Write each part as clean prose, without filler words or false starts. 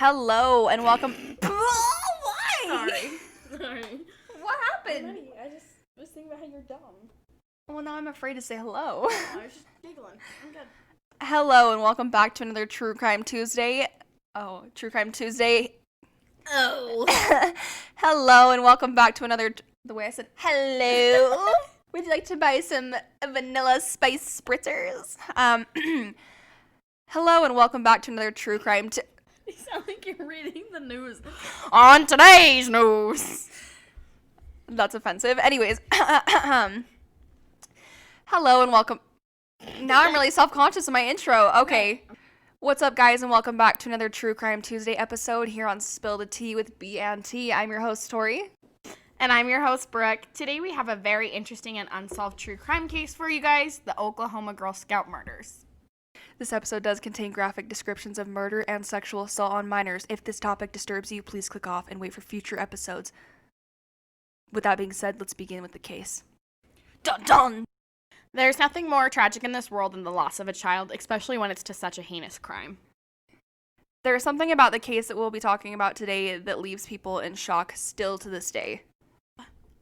Hello and welcome. Why? Sorry. What happened? I just was thinking about how you're dumb. Well, now I'm afraid to say hello. I was just giggling. I'm good. Hello and welcome back to another True Crime Tuesday. True Crime Tuesday. Oh. Hello and welcome back to another. The way I said hello. Would you like to buy some vanilla spice spritzers? Hello and welcome back to another True Crime. You sound like you're reading the news. On today's news. That's offensive. Anyways, hello and welcome. Now I'm really self-conscious of my intro. Okay. What's up, guys, and welcome back to another True Crime Tuesday episode here on Spill the Tea with B and T. I'm your host, Tori. And I'm your host, Brooke. Today we have a very interesting and unsolved true crime case for you guys, the Oklahoma Girl Scout murders. This episode does contain graphic descriptions of murder and sexual assault on minors. If this topic disturbs you, please click off and wait for future episodes. With that being said, let's begin with the case. Dun dun! There's nothing more tragic in this world than the loss of a child, especially when it's to such a heinous crime. There is something about the case that we'll be talking about today that leaves people in shock still to this day.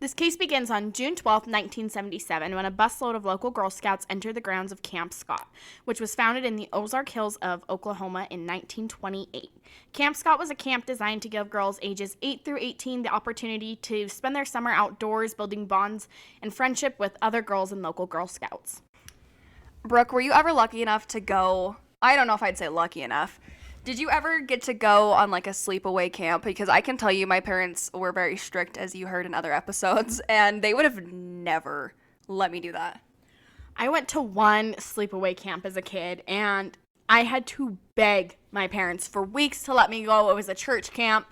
This case begins on June 12, 1977, when a busload of local Girl Scouts entered the grounds of Camp Scott, which was founded in the Ozark Hills of Oklahoma in 1928. Camp Scott was a camp designed to give girls ages 8 through 18 the opportunity to spend their summer outdoors, building bonds and friendship with other girls and local Girl Scouts. Brooke, were you ever lucky enough to go? I don't know if I'd say lucky enough. Did you ever get to go on like a sleepaway camp? Because I can tell you my parents were very strict, as you heard in other episodes, and they would have never let me do that. I went to one sleepaway camp as a kid, and I had to beg my parents for weeks to let me go. It was a church camp,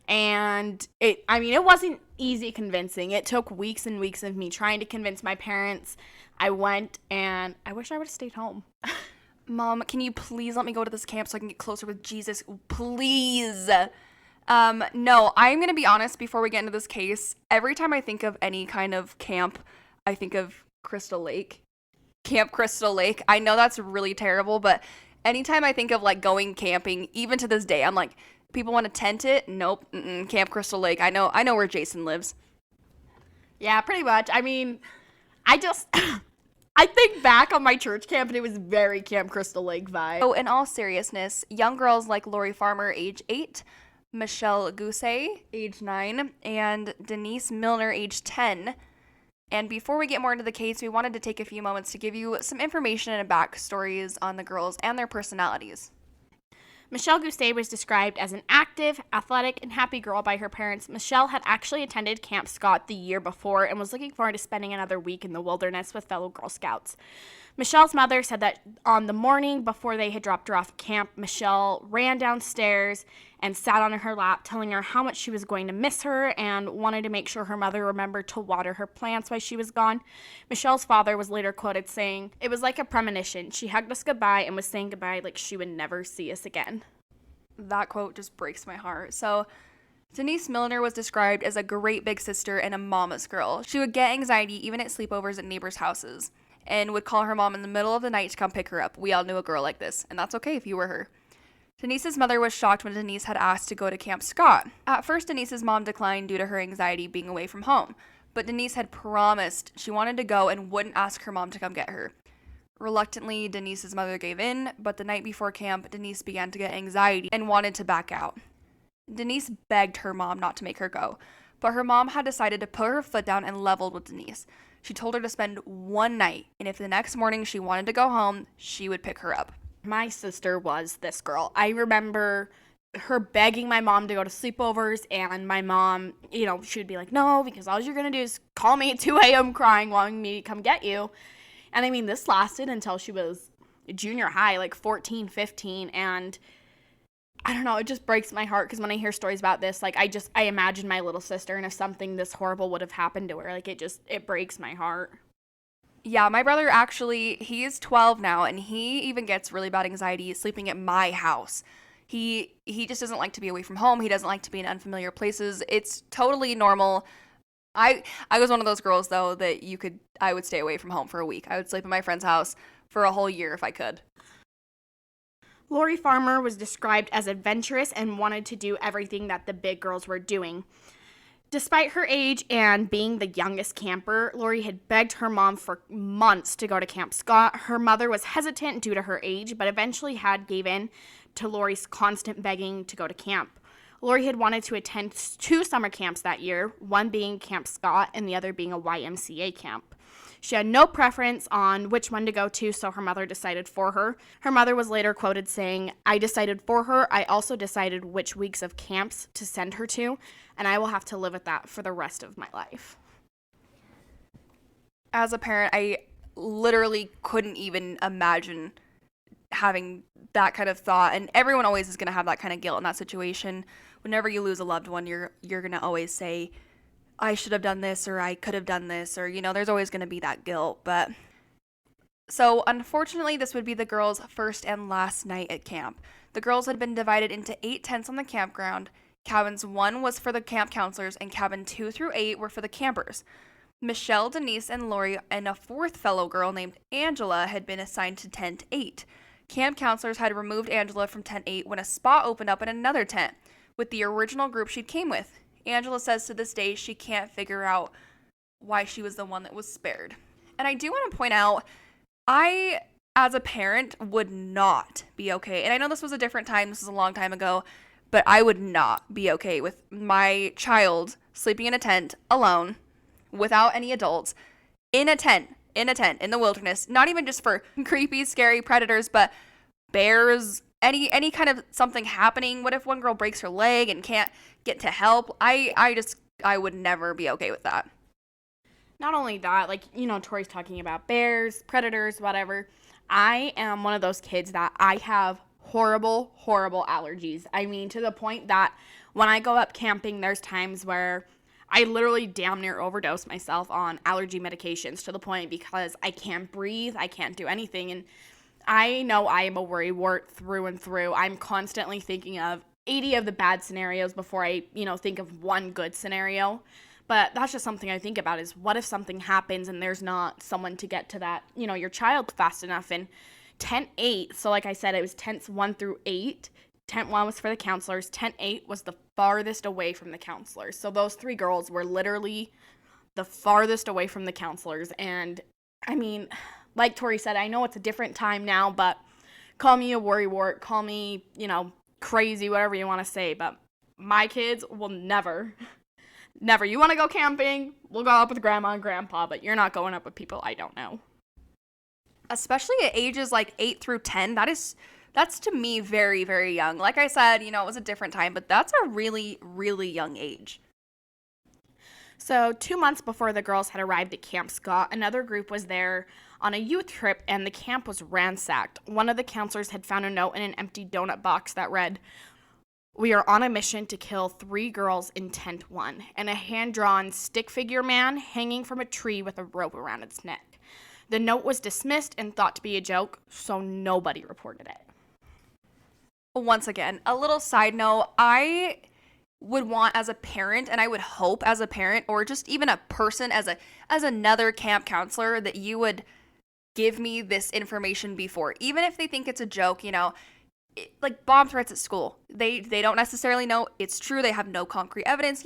and it wasn't easy convincing. It took weeks and weeks of me trying to convince my parents. I went, and I wish I would have stayed home. Mom, can you please let me go to this camp so I can get closer with Jesus? Please. No, I'm going to be honest before we get into this case. Every time I think of any kind of camp, I think of Crystal Lake. Camp Crystal Lake. I know that's really terrible, but anytime I think of like going camping, even to this day, I'm like, people want to tent it? Nope. Camp Crystal Lake. I know where Jason lives. Yeah, pretty much. I mean, I think back on my church camp, and it was very Camp Crystal Lake vibe. So, in all seriousness, young girls like Lori Farmer, age 8, Michelle Gousset, age 9, and Denise Milner, age 10. And before we get more into the case, we wanted to take a few moments to give you some information and backstories on the girls and their personalities. Michelle Gousset was described as an active, athletic, and happy girl by her parents. Michelle had actually attended Camp Scott the year before and was looking forward to spending another week in the wilderness with fellow Girl Scouts. Michelle's mother said that on the morning before they had dropped her off at camp, Michelle ran downstairs and sat on her lap, telling her how much she was going to miss her and wanted to make sure her mother remembered to water her plants while she was gone. Michelle's father was later quoted saying, "It was like a premonition. She hugged us goodbye and was saying goodbye like she would never see us again." That quote just breaks my heart. So, Denise Milner was described as a great big sister and a mama's girl. She would get anxiety even at sleepovers at neighbors' houses and would call her mom in the middle of the night to come pick her up. We all knew a girl like this, and that's okay if you were her. Denise's mother was shocked when Denise had asked to go to Camp Scott. At first, Denise's mom declined due to her anxiety being away from home, but Denise had promised she wanted to go and wouldn't ask her mom to come get her. Reluctantly, Denise's mother gave in, but the night before camp, Denise began to get anxiety and wanted to back out. Denise begged her mom not to make her go, but her mom had decided to put her foot down and leveled with Denise. She told her to spend one night, and if the next morning she wanted to go home, she would pick her up. My sister was this girl. I remember her begging my mom to go to sleepovers, and my mom, she would be like, "No, because all you're going to do is call me at 2 a.m. crying, wanting me to come get you." And I mean, this lasted until she was junior high, like 14, 15, and I don't know, it just breaks my heart because when I hear stories about this, like I imagine my little sister, and if something this horrible would have happened to her, like it breaks my heart. Yeah, my brother actually, he's 12 now, and he even gets really bad anxiety sleeping at my house. He just doesn't like to be away from home. He doesn't like to be in unfamiliar places. It's totally normal. I was one of those girls, though, that I would stay away from home for a week. I would sleep at my friend's house for a whole year if I could. Lori Farmer was described as adventurous and wanted to do everything that the big girls were doing. Despite her age and being the youngest camper, Lori had begged her mom for months to go to Camp Scott. Her mother was hesitant due to her age, but eventually had gave in to Lori's constant begging to go to camp. Lori had wanted to attend 2 summer camps that year, one being Camp Scott and the other being a YMCA camp. She had no preference on which one to go to, so her mother decided for her. Her mother was later quoted saying, "I decided for her. I also decided which weeks of camps to send her to, and I will have to live with that for the rest of my life." As a parent, I literally couldn't even imagine having that kind of thought, and everyone always is going to have that kind of guilt in that situation. Whenever you lose a loved one, you're going to always say, I should have done this, or I could have done this, or, there's always going to be that guilt. But so unfortunately, this would be the girls' first and last night at camp. The girls had been divided into 8 tents on the campground. Cabins 1 was for the camp counselors, and cabin 2 through 8 were for the campers. Michelle, Denise, and Lori, and a 4th fellow girl named Angela had been assigned to tent 8. Camp counselors had removed Angela from tent 8 when a spot opened up in another tent with the original group she came with. Angela says to this day she can't figure out why she was the one that was spared. And I do want to point out, I, as a parent, would not be okay. And I know this was a different time, this was a long time ago, but I would not be okay with my child sleeping in a tent alone, without any adults, in a tent, in the wilderness, not even just for creepy, scary predators, but bears, any kind of something happening. What if one girl breaks her leg and can't get to help? I would never be okay with that. Not only that, Tori's talking about bears, predators, whatever. I am one of those kids that I have horrible, horrible allergies. I mean, to the point that when I go up camping, there's times where I literally damn near overdose myself on allergy medications to the point because I can't breathe, I can't do anything. And I know I am a worrywart through and through. I'm constantly thinking of 80 of the bad scenarios before I, think of one good scenario. But that's just something I think about is what if something happens and there's not someone to get to that, your child fast enough. And tent 8, so like I said, it was tents 1 through 8. Tent 1 was for the counselors. Tent 8 was the farthest away from the counselors. So those 3 girls were literally the farthest away from the counselors. And I mean, like Tori said, I know it's a different time now, but call me a worrywart, call me, crazy, whatever you want to say. But my kids will never. You want to go camping? We'll go up with grandma and grandpa, but you're not going up with people I don't know. Especially at ages like 8 through 10, that's to me very, very young. Like I said, it was a different time, but that's a really, really young age. So 2 months before the girls had arrived at Camp Scott, another group was there on a youth trip, and the camp was ransacked. One of the counselors had found a note in an empty donut box that read, "We are on a mission to kill 3 girls in tent 1, and a hand-drawn stick figure man hanging from a tree with a rope around its neck." The note was dismissed and thought to be a joke, so nobody reported it. Once again, a little side note, I would want as a parent, and I would hope as a parent, or just even a person as another camp counselor, that you would give me this information before. Even if they think it's a joke, like bomb threats at school. They don't necessarily know it's true. They have no concrete evidence,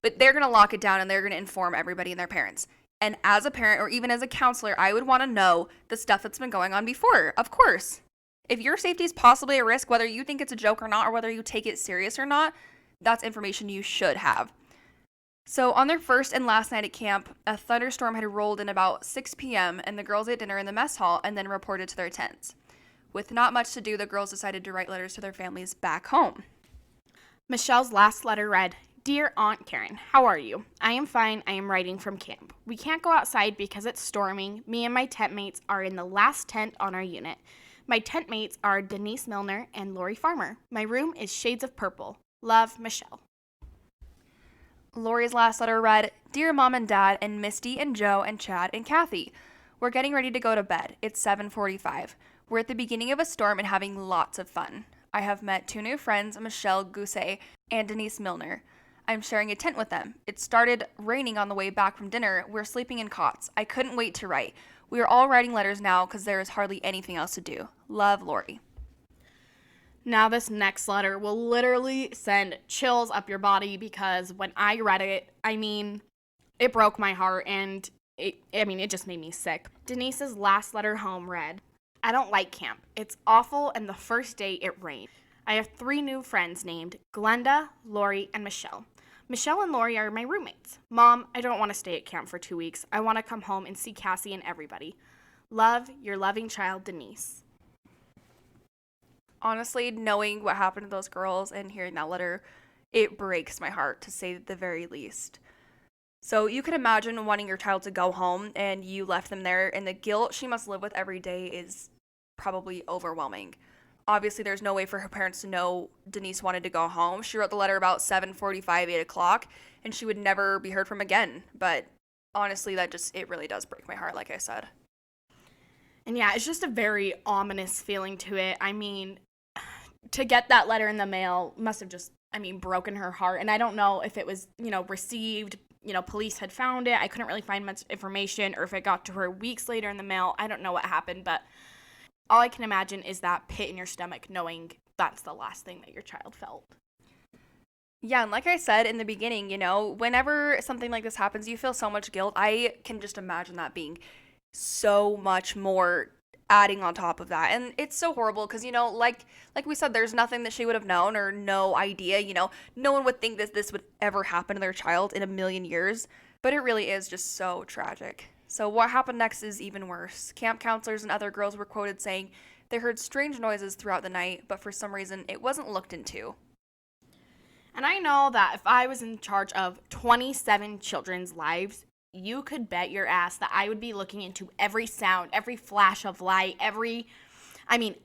but they're going to lock it down and they're going to inform everybody and their parents. And as a parent, or even as a counselor, I would want to know the stuff that's been going on before, of course. If your safety is possibly at risk, whether you think it's a joke or not, or whether you take it serious or not, that's information you should have. So on their first and last night at camp, a thunderstorm had rolled in about 6 p.m. and the girls ate dinner in the mess hall and then reported to their tents. With not much to do, the girls decided to write letters to their families back home. Michelle's last letter read, "Dear Aunt Karen, how are you? I am fine. I am writing from camp. We can't go outside because it's storming. Me and my tent mates are in the last tent on our unit. My tent mates are Denise Milner and Lori Farmer. My room is shades of purple. Love, Michelle." Lori's last letter read, "Dear Mom and Dad and Misty and Joe and Chad and Kathy, we're getting ready to go to bed. It's 7:45. We're at the beginning of a storm and having lots of fun. I have met 2 new friends, Michelle Gousset and Denise Milner. I'm sharing a tent with them. It started raining on the way back from dinner. We're sleeping in cots. I couldn't wait to write. We are all writing letters now because there is hardly anything else to do. Love, Lori." Now, this next letter will literally send chills up your body because when I read it, I mean, it broke my heart and it just made me sick. Denise's last letter home read, I don't like camp. It's awful, and the first day it rained. I have 3 new friends named Glenda, Lori, and Michelle. Michelle and Lori are my roommates. Mom, I don't want to stay at camp for 2 weeks. I want to come home and see Cassie and everybody. Love, your loving child, Denise. Honestly, knowing what happened to those girls and hearing that letter, it breaks my heart, to say the very least. So you can imagine wanting your child to go home and you left them there, and the guilt she must live with every day is probably overwhelming. Obviously, there's no way for her parents to know Denise wanted to go home. She wrote the letter about 7:45, 8 o'clock, and she would never be heard from again. But honestly, it really does break my heart, like I said. And yeah, it's just a very ominous feeling to it. I mean, to get that letter in the mail must have just, broken her heart. And I don't know if it was, received, police had found it. I couldn't really find much information, or if it got to her weeks later in the mail. I don't know what happened, but all I can imagine is that pit in your stomach knowing that's the last thing that your child felt. Yeah, and like I said in the beginning, whenever something like this happens, you feel so much guilt. I can just imagine that being so much more adding on top of that. And it's so horrible because, like we said, there's nothing that she would have known or no idea. No one would think that this would ever happen to their child in a million years. But it really is just so tragic. So what happened next is even worse. Camp counselors and other girls were quoted saying they heard strange noises throughout the night, but for some reason it wasn't looked into. And I know that if I was in charge of 27 children's lives, you could bet your ass that I would be looking into every sound, every flash of light,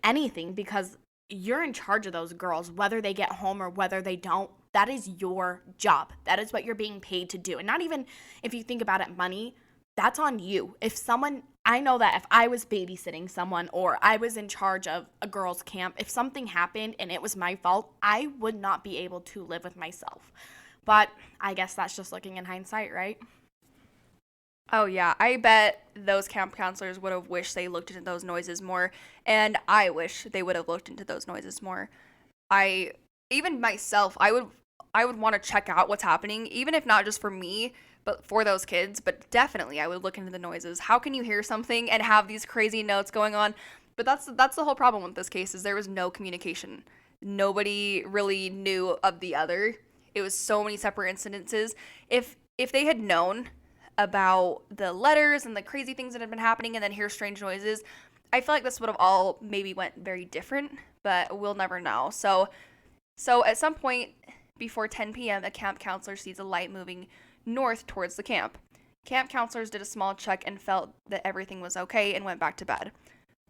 anything, because you're in charge of those girls, whether they get home or whether they don't. That is your job. That is what you're being paid to do. And not even, if you think about it, money, that's on you. I know that if I was babysitting someone or I was in charge of a girls' camp, if something happened and it was my fault, I would not be able to live with myself. But I guess that's just looking in hindsight, right? Oh, yeah. I bet those camp counselors would have wished they looked into those noises more, and I wish they would have looked into those noises more. Even myself, I would want to check out what's happening, even if not just for me, but for those kids. But definitely, I would look into the noises. How can you hear something and have these crazy notes going on? But that's the whole problem with this case, is there was no communication. Nobody really knew of the other. It was so many separate incidences. If they had known about the letters and the crazy things that had been happening and then hear strange noises, I feel like this would have all maybe went very different, but we'll never know. So at some point before 10 p.m., a camp counselor sees a light moving north towards the camp. Camp counselors did a small check and felt that everything was okay and went back to bed.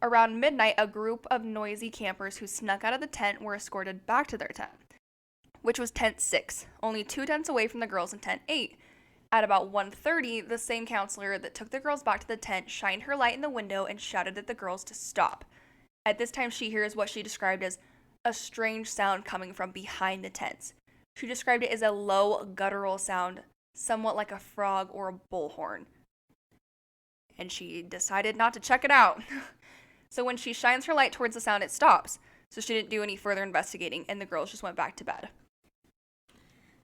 Around midnight, a group of noisy campers who snuck out of the tent were escorted back to their tent, which was tent 6, only 2 tents away from the girls in tent 8. At about 1:30, the same counselor that took the girls back to the tent shined her light in the window and shouted at the girls to stop. At this time, she hears what she described as a strange sound coming from behind the tents. She described it as a low, guttural sound, somewhat like a frog or a bullhorn. And she decided not to check it out. So when she shines her light towards the sound, it stops. So she didn't do any further investigating, and the girls just went back to bed.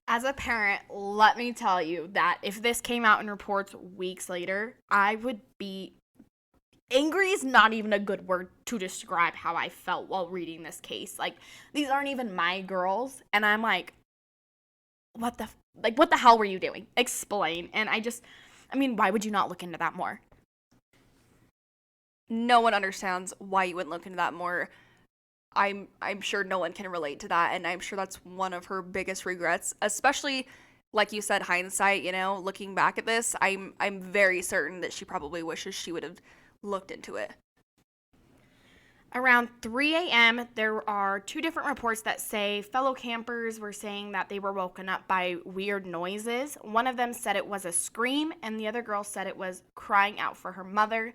As a parent, let me tell you that if this came out in reports weeks later, I would be angry is not even a good word to describe how I felt while reading this case. Like, these aren't even my girls, and I'm like, what the hell were you doing? Explain. And why would you not look into that more? No one understands why you wouldn't look into that more. I'm sure no one can relate to that, and I'm sure that's one of her biggest regrets, especially, like you said, hindsight, looking back at this. I'm very certain that she probably wishes she would have looked into it. Around 3 a.m., there are 2 different reports that say fellow campers were saying that they were woken up by weird noises. One of them said it was a scream, and the other girl said it was crying out for her mother.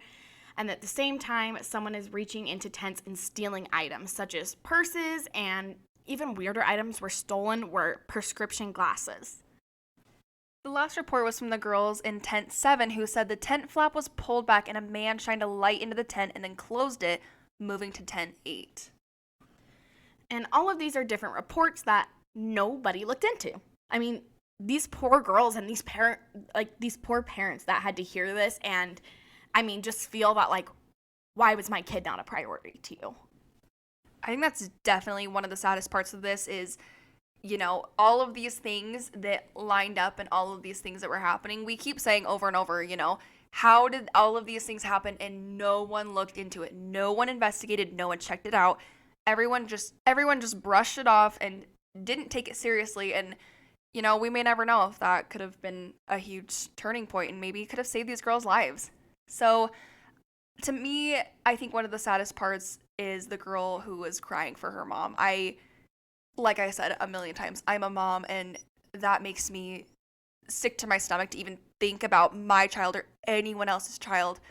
And at the same time, someone is reaching into tents and stealing items, such as purses, and even weirder items were stolen were prescription glasses. The last report was from the girls in tent 7, who said the tent flap was pulled back and a man shined a light into the tent and then closed it, moving to tent 8. And all of these are different reports that nobody looked into. I mean, these poor girls and these poor parents that had to hear this and, I mean, just feel that, like, why was my kid not a priority to you? I think that's definitely one of the saddest parts of this is, all of these things that lined up and all of these things that were happening. We keep saying over and over, how did all of these things happen and no one looked into it? No one investigated, no one checked it out. Everyone just brushed it off and didn't take it seriously. And, we may never know if that could have been a huge turning point and maybe could have saved these girls' lives. So to me, I think one of the saddest parts is the girl who was crying for her mom. Like I said a million times, I'm a mom, and that makes me sick to my stomach to even think about my child or anyone else's child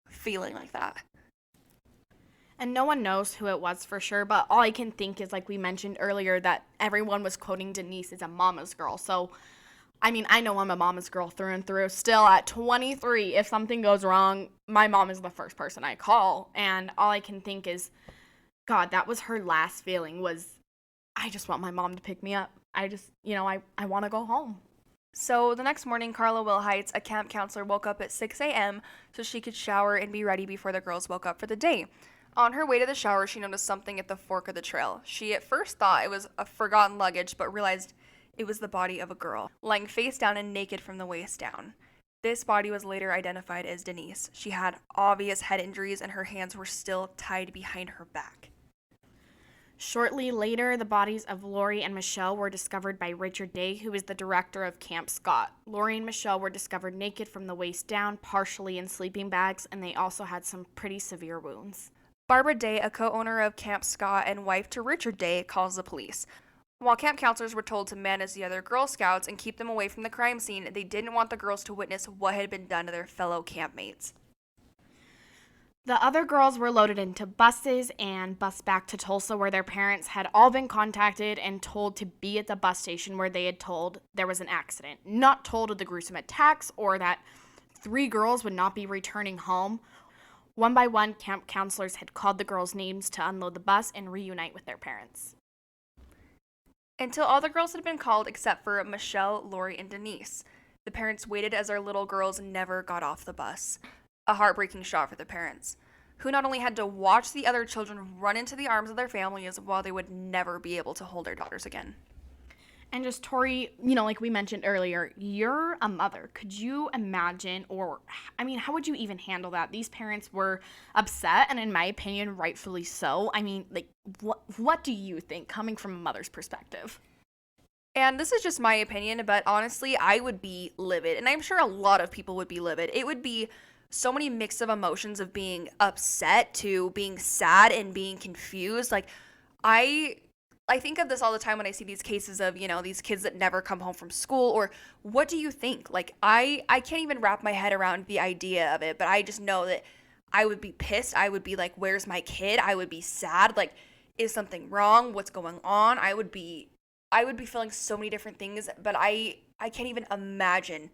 feeling like that. And no one knows who it was for sure, but all I can think is, like we mentioned earlier, that everyone was quoting Denise as a mama's girl. So, I mean, I know I'm a mama's girl through and through. Still, at 23, if something goes wrong, my mom is the first person I call. And all I can think is, God, that was her last feeling was, I just want my mom to pick me up. I just, I want to go home. So the next morning, Carla Wilhite, a camp counselor, woke up at 6 a.m. so she could shower and be ready before the girls woke up for the day. On her way to the shower, she noticed something at the fork of the trail. She at first thought it was a forgotten luggage, but realized it was the body of a girl, lying face down and naked from the waist down. This body was later identified as Denise. She had obvious head injuries and her hands were still tied behind her back. Shortly later, the bodies of Lori and Michelle were discovered by Richard Day, who is the director of Camp Scott. Lori and Michelle were discovered naked from the waist down, partially in sleeping bags, and they also had some pretty severe wounds. Barbara Day, a co-owner of Camp Scott and wife to Richard Day, calls the police. While camp counselors were told to manage the other Girl Scouts and keep them away from the crime scene, they didn't want the girls to witness what had been done to their fellow campmates. The other girls were loaded into buses and bused back to Tulsa, where their parents had all been contacted and told to be at the bus station where they had told there was an accident. Not told of the gruesome attacks or that 3 girls would not be returning home. One by one, camp counselors had called the girls' names to unload the bus and reunite with their parents. Until all the girls had been called except for Michelle, Lori, and Denise. The parents waited as our little girls never got off the bus. A heartbreaking shot for the parents, who not only had to watch the other children run into the arms of their families while they would never be able to hold their daughters again. And just, Tori, like we mentioned earlier, you're a mother. Could you imagine, how would you even handle that? These parents were upset, and in my opinion, rightfully so. I mean, what do you think, coming from a mother's perspective? And this is just my opinion, but honestly, I would be livid, and I'm sure a lot of people would be livid. It would be so many mix of emotions of being upset to being sad and being confused. Like, I think of this all the time when I see these cases of, these kids that never come home from school, or what do you think? Like, I can't even wrap my head around the idea of it, but I just know that I would be pissed. I would be like, where's my kid? I would be sad. Like, is something wrong? What's going on? I would be feeling so many different things, but I can't even imagine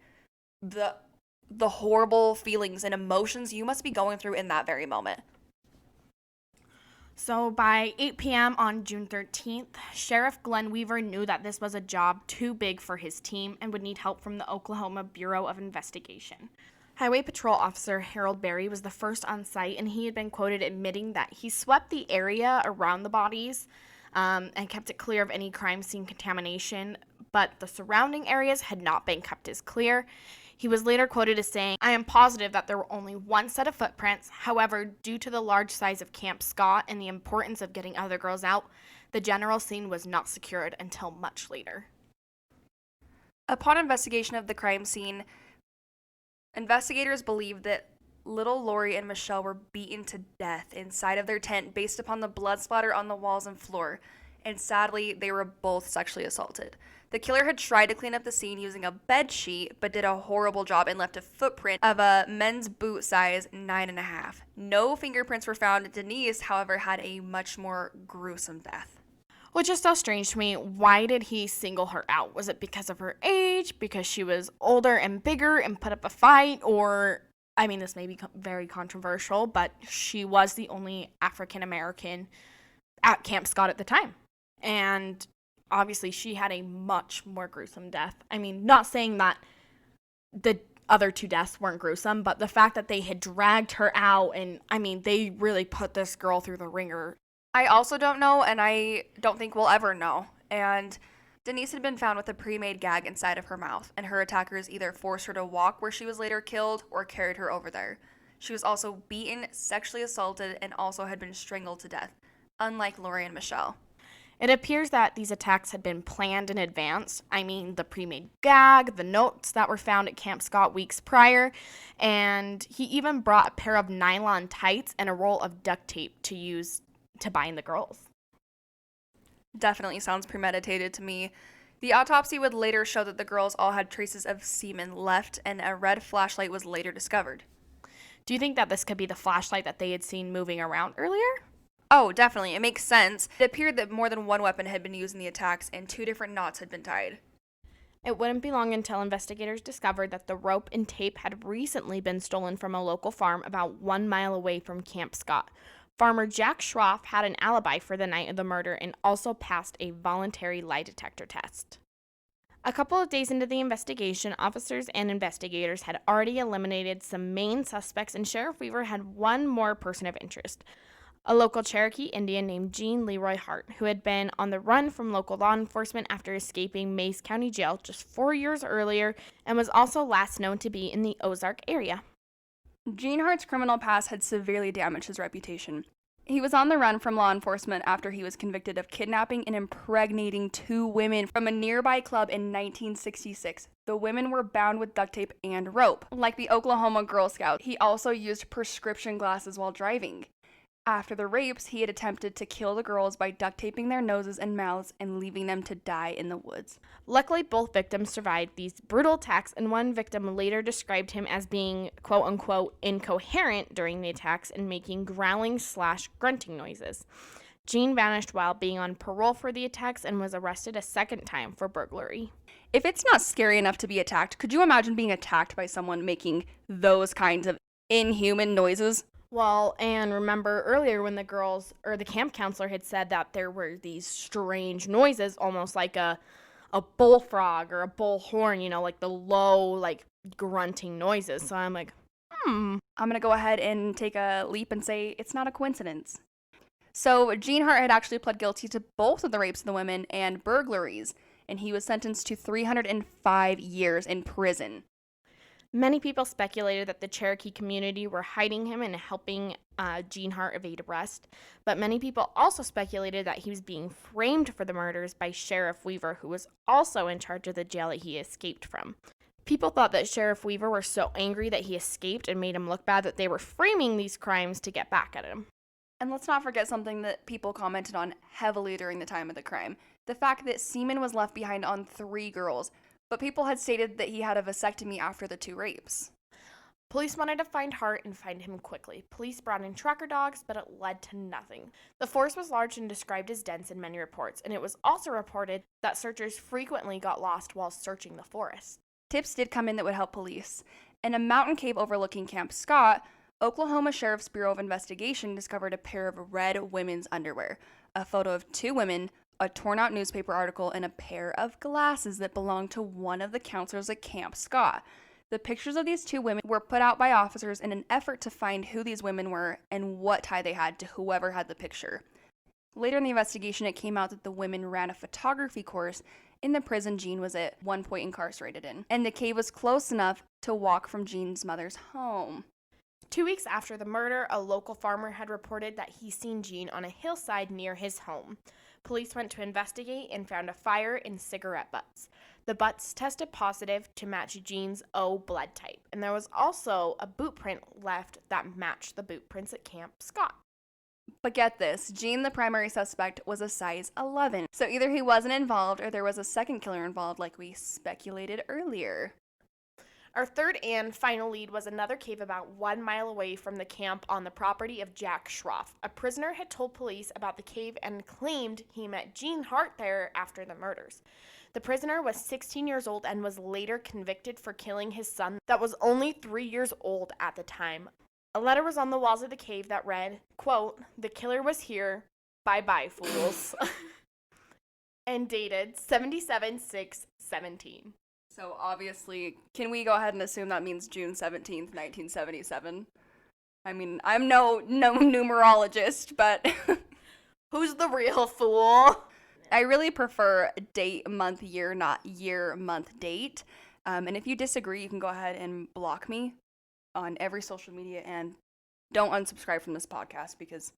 the horrible feelings and emotions you must be going through in that very moment. So by 8 p.m. on June 13th, Sheriff Glenn Weaver knew that this was a job too big for his team and would need help from the Oklahoma Bureau of Investigation. Highway Patrol Officer Harold Berry was the first on site, and he had been quoted admitting that he swept the area around the bodies and kept it clear of any crime scene contamination, but the surrounding areas had not been kept as clear. He was later quoted as saying, "I am positive that there were only one set of footprints. However, due to the large size of Camp Scott and the importance of getting other girls out, the general scene was not secured until much later." Upon investigation of the crime scene, investigators believed that little Lori and Michelle were beaten to death inside of their tent based upon the blood splatter on the walls and floor, and sadly, they were both sexually assaulted. The killer had tried to clean up the scene using a bed sheet, but did a horrible job and left a footprint of a men's boot size 9.5. No fingerprints were found. Denise, however, had a much more gruesome death. Which is so strange to me. Why did he single her out? Was it because of her age? Because she was older and bigger and put up a fight? Or, this may be very controversial, but she was the only African American at Camp Scott at the time. And obviously she had a much more gruesome death. I mean, not saying that the other two deaths weren't gruesome, but the fact that they had dragged her out, and I mean, they really put this girl through the ringer. I also don't know, and I don't think we'll ever know. And Denise had been found with a pre-made gag inside of her mouth, and her attackers either forced her to walk where she was later killed or carried her over there. She was also beaten, sexually assaulted, and also had been strangled to death, unlike Lori and Michelle. It appears that these attacks had been planned in advance. I mean, the pre-made gag, the notes that were found at Camp Scott weeks prior, and he even brought a pair of nylon tights and a roll of duct tape to use to bind the girls. Definitely sounds premeditated to me. The autopsy would later show that the girls all had traces of semen left, and a red flashlight was later discovered. Do you think that this could be the flashlight that they had seen moving around earlier? Oh, definitely. It makes sense. It appeared that more than one weapon had been used in the attacks, and 2 different knots had been tied. It wouldn't be long until investigators discovered that the rope and tape had recently been stolen from a local farm about 1 mile away from Camp Scott. Farmer Jack Schroff had an alibi for the night of the murder and also passed a voluntary lie detector test. A couple of days into the investigation, officers and investigators had already eliminated some main suspects, and Sheriff Weaver had one more person of interest. A local Cherokee Indian named Gene Leroy Hart, who had been on the run from local law enforcement after escaping Mays County Jail just 4 years earlier, and was also last known to be in the Ozark area. Gene Hart's criminal past had severely damaged his reputation. He was on the run from law enforcement after he was convicted of kidnapping and impregnating 2 women from a nearby club in 1966. The women were bound with duct tape and rope. Like the Oklahoma Girl Scout, he also used prescription glasses while driving. After the rapes, he had attempted to kill the girls by duct taping their noses and mouths and leaving them to die in the woods. Luckily, both victims survived these brutal attacks, and one victim later described him as being, quote-unquote, incoherent during the attacks and making growling/grunting noises. Gene vanished while being on parole for the attacks and was arrested a second time for burglary. If it's not scary enough to be attacked, could you imagine being attacked by someone making those kinds of inhuman noises? Well, and remember earlier when the girls, or the camp counselor had said that there were these strange noises, almost like a bullfrog or a bullhorn, like the low, like grunting noises. So I'm like, I'm going to go ahead and take a leap and say it's not a coincidence. So Gene Hart had actually pled guilty to both of the rapes of the women and burglaries, and he was sentenced to 305 years in prison. Many people speculated that the Cherokee community were hiding him and helping Gene Hart evade arrest, but many people also speculated that he was being framed for the murders by Sheriff Weaver, who was also in charge of the jail that he escaped from. People thought that Sheriff Weaver was so angry that he escaped and made him look bad that they were framing these crimes to get back at him. And let's not forget something that people commented on heavily during the time of the crime. The fact that semen was left behind on 3 girls, but people had stated that he had a vasectomy after the 2 rapes. Police wanted to find Hart and find him quickly. Police brought in tracker dogs, but it led to nothing. The force was large and described as dense in many reports, and it was also reported that searchers frequently got lost while searching the forest. Tips did come in that would help police. In a mountain cave overlooking Camp Scott, Oklahoma Sheriff's Bureau of Investigation discovered a pair of red women's underwear, a photo of 2 women, a torn-out newspaper article, and a pair of glasses that belonged to one of the counselors at Camp Scott. The pictures of these 2 women were put out by officers in an effort to find who these women were and what tie they had to whoever had the picture. Later in the investigation, it came out that the women ran a photography course in the prison Gene was at one point incarcerated in, and the cave was close enough to walk from Gene's mother's home. 2 weeks after the murder, a local farmer had reported that he seen Gene on a hillside near his home. Police went to investigate and found a fire and cigarette butts. The butts tested positive to match Gene's O blood type, and there was also a boot print left that matched the boot prints at Camp Scott. But get this, Gene, the primary suspect, was a size 11. So either he wasn't involved or there was a second killer involved like we speculated earlier. Our third and final lead was another cave about 1 mile away from the camp on the property of Jack Schroff. A prisoner had told police about the cave and claimed he met Gene Hart there after the murders. The prisoner was 16 years old and was later convicted for killing his son that was only 3 years old at the time. A letter was on the walls of the cave that read, quote, "The killer was here. Bye-bye, fools." and dated 77/6/17. So obviously, can we go ahead and assume that means June 17th, 1977? I mean, I'm no numerologist, but Who's the real fool? I really prefer date, month, year, not year, month, date. And if you disagree, you can go ahead and block me on every social media and don't unsubscribe from this podcast because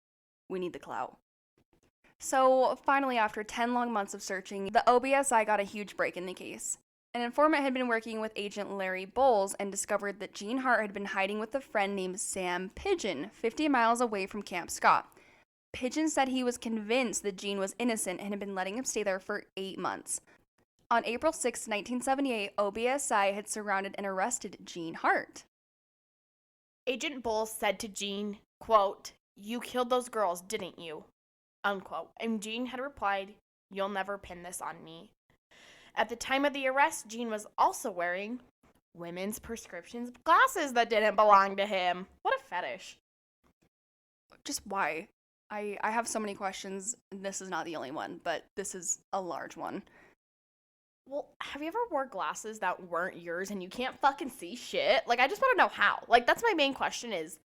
we need the clout. So finally, after 10 long months of searching, the OBSI got a huge break in the case. An informant had been working with Agent Larry Bowles and discovered that Jean Hart had been hiding with a friend named Sam Pigeon, 50 miles away from Camp Scott. Pigeon said he was convinced that Jean was innocent and had been letting him stay there for 8 months. On April 6, 1978, OBSI had surrounded and arrested Jean Hart. Agent Bowles said to Jean, quote, "You killed those girls, didn't you?" Unquote. And Jean had replied, "You'll never pin this on me." At the time of the arrest, Jean was also wearing women's prescription glasses that didn't belong to him. What a fetish. Just why? I have so many questions. This is not the only one, but this is a large one. Well, have you ever wore glasses that weren't yours and you can't fucking see shit? Like, I just want to know how. Like, that's my main question is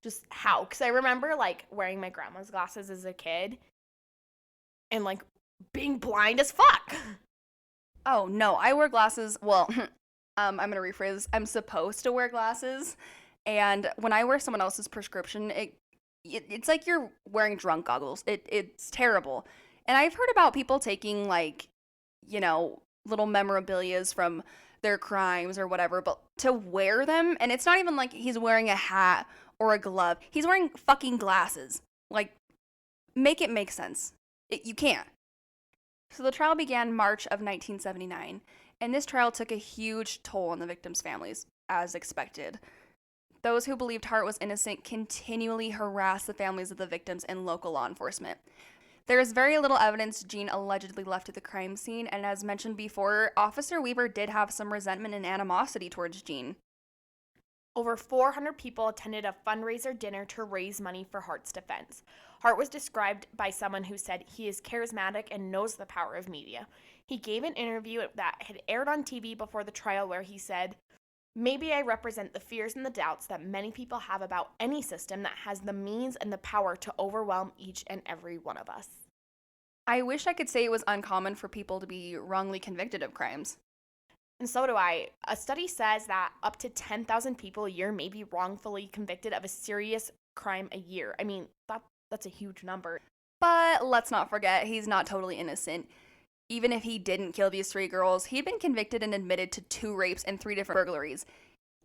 just how. Because I remember, like, wearing my grandma's glasses as a kid and, like, being blind as fuck. Oh, no, I wear glasses. Well, I'm going to rephrase. I'm supposed to wear glasses. And when I wear someone else's prescription, it's like you're wearing drunk goggles. It's terrible. And I've heard about people taking, like, you know, little memorabilias from their crimes or whatever, but to wear them, and it's not even like he's wearing a hat or a glove. He's wearing fucking glasses. Like, make it make sense. You can't. So the trial began March of 1979, and this trial took a huge toll on the victims' families, as expected. Those who believed Hart was innocent continually harassed the families of the victims and local law enforcement. There is very little evidence Jean allegedly left at the crime scene, and as mentioned before, Officer Weaver did have some resentment and animosity towards Jean. Over 400 people attended a fundraiser dinner to raise money for Hart's defense. Hart was described by someone who said he is charismatic and knows the power of media. He gave an interview that had aired on TV before the trial where he said, "Maybe I represent the fears and the doubts that many people have about any system that has the means and the power to overwhelm each and every one of us." I wish I could say it was uncommon for people to be wrongly convicted of crimes. And so do I. A study says that up to 10,000 people a year may be wrongfully convicted of a serious crime a year. I mean, that's a huge number. But let's not forget, he's not totally innocent. Even if he didn't kill these 3 girls, he'd been convicted and admitted to 2 rapes and 3 different burglaries.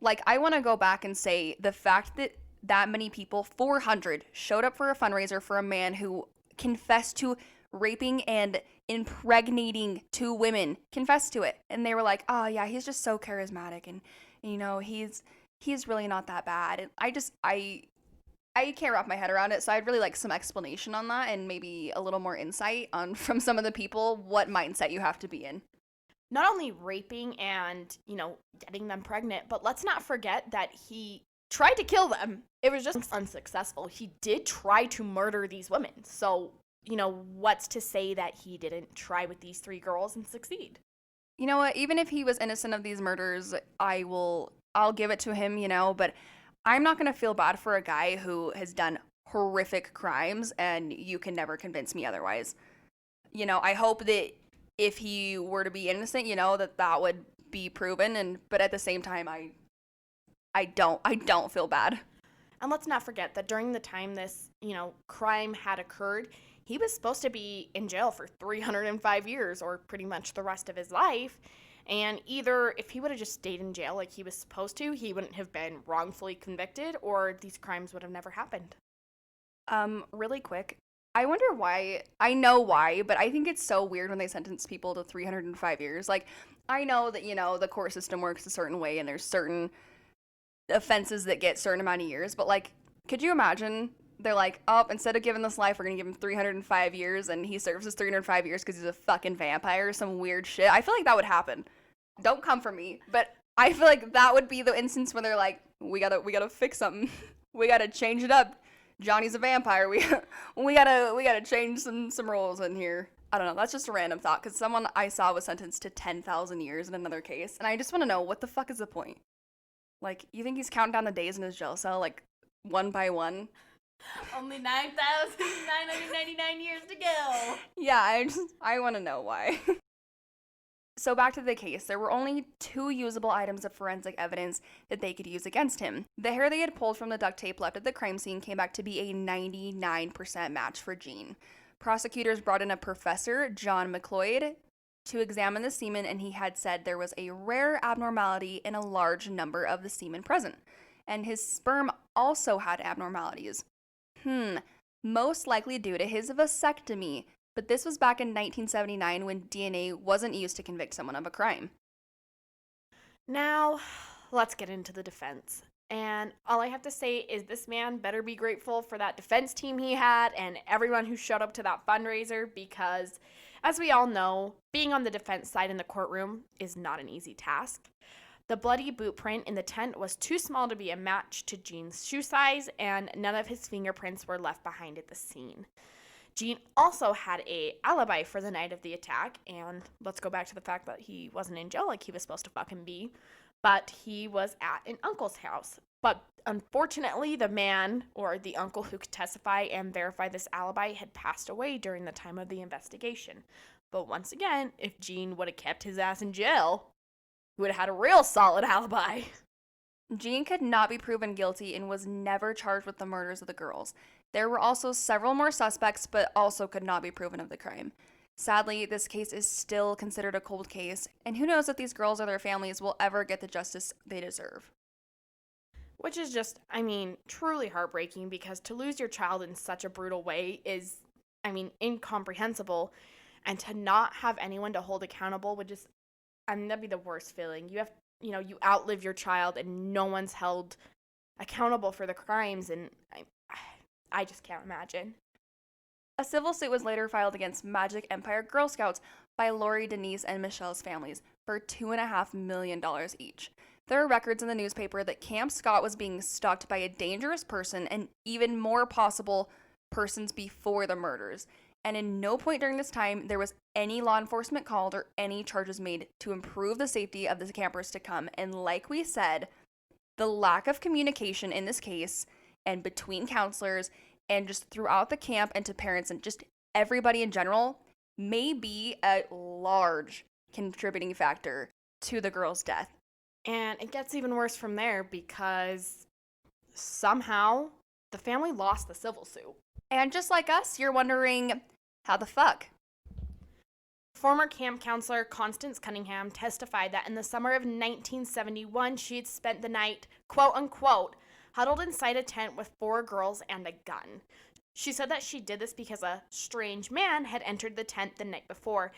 Like, I want to go back and say the fact that that many people, 400, showed up for a fundraiser for a man who confessed to raping and impregnating 2 women, confessed to it. And they were like, "Oh yeah, he's just so charismatic and you know, he's really not that bad." And I can't wrap my head around it, so I'd really like some explanation on that and maybe a little more insight on from some of the people what mindset you have to be in. Not only raping and, you know, getting them pregnant, but let's not forget that he tried to kill them. It was just unsuccessful. He did try to murder these women. So, you know, what's to say that he didn't try with these 3 girls and succeed? You know what? Even if he was innocent of these murders, I'll give it to him, you know, but I'm not going to feel bad for a guy who has done horrific crimes and you can never convince me otherwise. You know, I hope that if he were to be innocent, you know, that would be proven, but at the same time I don't feel bad. And let's not forget that during the time this, you know, crime had occurred, he was supposed to be in jail for 305 years or pretty much the rest of his life. And either if he would have just stayed in jail like he was supposed to, he wouldn't have been wrongfully convicted, or these crimes would have never happened. Really quick, I wonder why. I know why, but I think it's so weird when they sentence people to 305 years. Like, I know that, you know, the court system works a certain way and there's certain offenses that get certain amount of years, but like, could you imagine they're like, "Oh, instead of giving this life, we're gonna give him 305 years, and he serves his 305 years because he's a fucking vampire," or some weird shit. I feel like that would happen. Don't come for me, but I feel like that would be the instance when they're like, we gotta fix something. We gotta change it up. Johnny's a vampire. We gotta change some rules in here. I don't know, that's just a random thought, because someone I saw was sentenced to 10,000 years in another case, and I just want to know, what the fuck is the point? Like, you think he's counting down the days in his jail cell, like, one by one? Only 9,999 years to go. Yeah, I want to know why. So back to the case, there were only 2 usable items of forensic evidence that they could use against him. The hair they had pulled from the duct tape left at the crime scene came back to be a 99% match for Gene. Prosecutors brought in a professor, John McLeod, to examine the semen, and he had said there was a rare abnormality in a large number of the semen present. And his sperm also had abnormalities. Most likely due to his vasectomy. But this was back in 1979 when DNA wasn't used to convict someone of a crime. Now, let's get into the defense. And all I have to say is this man better be grateful for that defense team he had and everyone who showed up to that fundraiser, because, as we all know, being on the defense side in the courtroom is not an easy task. The bloody boot print in the tent was too small to be a match to Gene's shoe size, and none of his fingerprints were left behind at the scene. Gene also had an alibi for the night of the attack, and let's go back to the fact that he wasn't in jail like he was supposed to fucking be, but he was at an uncle's house. But unfortunately, the man, or the uncle who could testify and verify this alibi, had passed away during the time of the investigation. But once again, if Gene would have kept his ass in jail, he would have had a real solid alibi. Gene could not be proven guilty and was never charged with the murders of the girls. There were also several more suspects, but also could not be proven of the crime. Sadly, this case is still considered a cold case, and who knows if these girls or their families will ever get the justice they deserve. Which is just, truly heartbreaking, because to lose your child in such a brutal way is, incomprehensible. And to not have anyone to hold accountable would just, that'd be the worst feeling. You outlive your child and no one's held accountable for the crimes, and I just can't imagine. A civil suit was later filed against Magic Empire Girl Scouts by Lori, Denise, and Michelle's families for $2.5 million each. There are records in the newspaper that Camp Scott was being stalked by a dangerous person and even more possible persons before the murders. And in no point during this time there was any law enforcement called or any charges made to improve the safety of the campers to come. And like we said, the lack of communication in this case and between counselors and just throughout the camp and to parents and just everybody in general may be a large contributing factor to the girl's death. And it gets even worse from there, because somehow the family lost the civil suit. And just like us, you're wondering, how the fuck? Former camp counselor Constance Cunningham testified that in the summer of 1971, she had spent the night, quote unquote, huddled inside a tent with 4 girls and a gun. She said that she did this because a strange man had entered the tent the night before,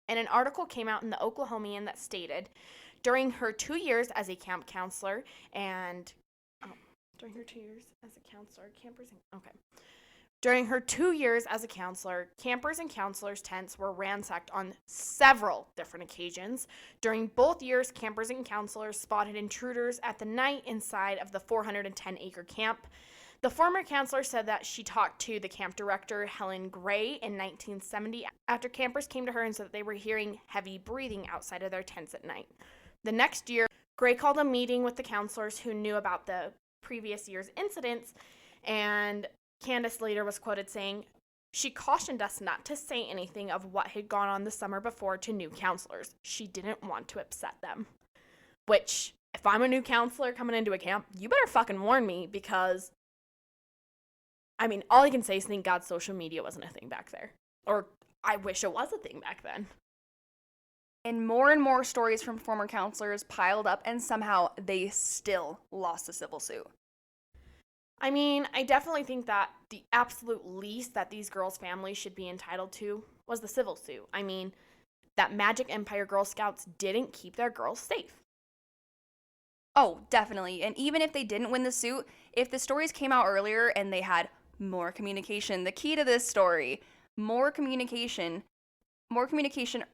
and an article came out in the Oklahomian that stated, during her 2 years as a camp counselor, During her 2 years as a counselor, campers and counselors' tents were ransacked on several different occasions. During both years, campers and counselors spotted intruders at the night inside of the 410-acre camp. The former counselor said that she talked to the camp director, Helen Gray, in 1970 after campers came to her and said that they were hearing heavy breathing outside of their tents at night. The next year, Gray called a meeting with the counselors who knew about the previous year's incidents, and Candace later was quoted saying, "She cautioned us not to say anything of what had gone on the summer before to new counselors. She didn't want to upset them." Which, if I'm a new counselor coming into a camp, you better fucking warn me, because, all I can say is thank God social media wasn't a thing back there. Or I wish it was a thing back then. And more stories from former counselors piled up, and somehow they still lost the civil suit. I definitely think that the absolute least that these girls' families should be entitled to was the civil suit. That Magic Empire Girl Scouts didn't keep their girls safe. Oh, definitely. And even if they didn't win the suit, if the stories came out earlier and they had more communication, the key to this story, more communication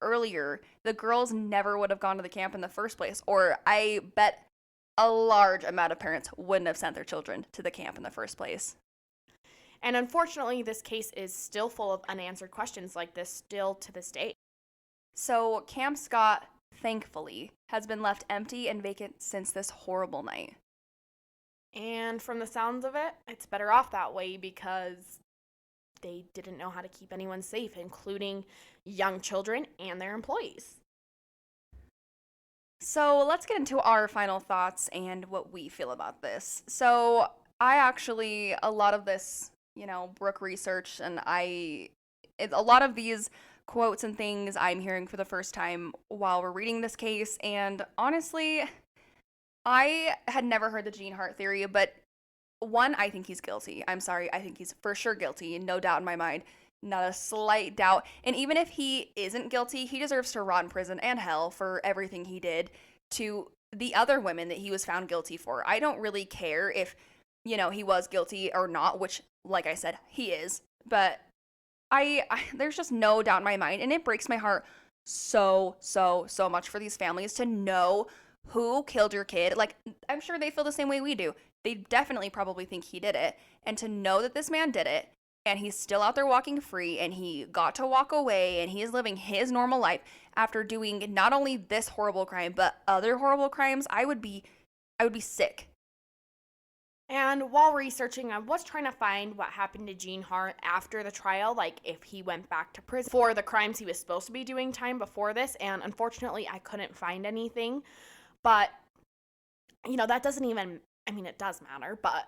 earlier, the girls never would have gone to the camp in the first place. Or I bet a large amount of parents wouldn't have sent their children to the camp in the first place. And unfortunately, this case is still full of unanswered questions like this still to this day. So Camp Scott, thankfully, has been left empty and vacant since this horrible night. And from the sounds of it, it's better off that way because they didn't know how to keep anyone safe, including young children and their employees. So let's get into our final thoughts and what we feel about this. So a lot of this, Brooke research, and a lot of these quotes and things I'm hearing for the first time while we're reading this case. And honestly, I had never heard the Gene Hart theory, but one, I think he's guilty. I'm sorry. I think he's for sure guilty. No doubt in my mind. Not a slight doubt. And even if he isn't guilty, he deserves to rot in prison and hell for everything he did to the other women that he was found guilty for. I don't really care if, he was guilty or not, which, like I said, he is. But I there's just no doubt in my mind, and it breaks my heart so much for these families to know who killed your kid. Like, I'm sure they feel the same way we do. They definitely probably think he did it, and to know that this man did it, and he's still out there walking free, and he got to walk away, and he is living his normal life after doing not only this horrible crime but other horrible crimes, I would be sick. And while researching, I was trying to find what happened to Gene Hart after the trial, like if he went back to prison for the crimes he was supposed to be doing time before this, and unfortunately I couldn't find anything. But, that doesn't even, it does matter, but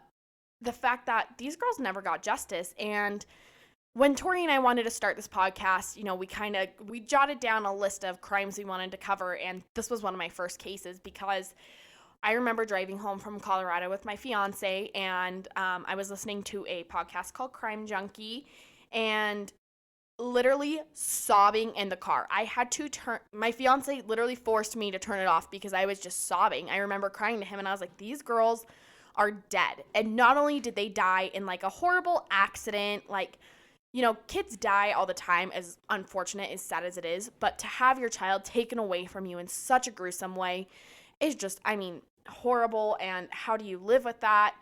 the fact that these girls never got justice. And when Tori and I wanted to start this podcast, we jotted down a list of crimes we wanted to cover, and this was one of my first cases because I remember driving home from Colorado with my fiance, and I was listening to a podcast called Crime Junkie, and literally sobbing in the car. I had to my fiance literally forced me to turn it off because I was just sobbing. I remember crying to him, and I was like, these girls are dead. And not only did they die in like a horrible accident, kids die all the time, as unfortunate, as sad as it is, but to have your child taken away from you in such a gruesome way is just, horrible. And how do you live with that?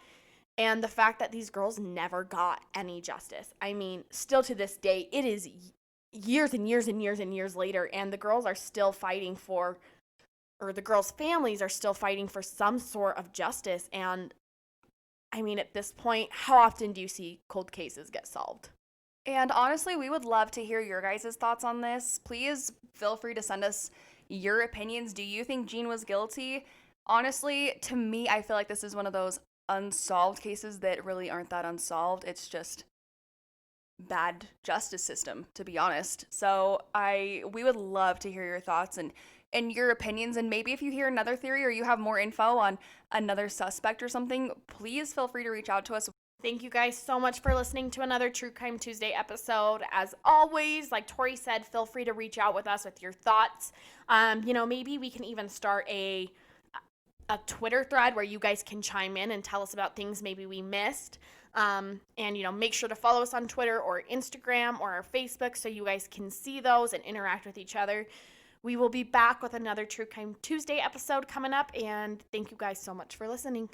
And the fact that these girls never got any justice. Still to this day, it is years and years and years and years later, and the girls are still fighting the girls' families are still fighting for some sort of justice. And at this point, how often do you see cold cases get solved? And honestly, we would love to hear your guys' thoughts on this. Please feel free to send us your opinions. Do you think Gene was guilty? Honestly, to me, I feel like this is one of those unsolved cases that really aren't that unsolved. It's just bad justice system, to be honest. So we would love to hear your thoughts and your opinions. And maybe if you hear another theory or you have more info on another suspect or something, please feel free to reach out to us. Thank you guys so much for listening to another True Crime Tuesday episode. As always, like Tori said, feel free to reach out with us with your thoughts. Maybe we can even start a Twitter thread where you guys can chime in and tell us about things maybe we missed. Make sure to follow us on Twitter or Instagram or our Facebook so you guys can see those and interact with each other. We will be back with another True Crime Tuesday episode coming up, and thank you guys so much for listening.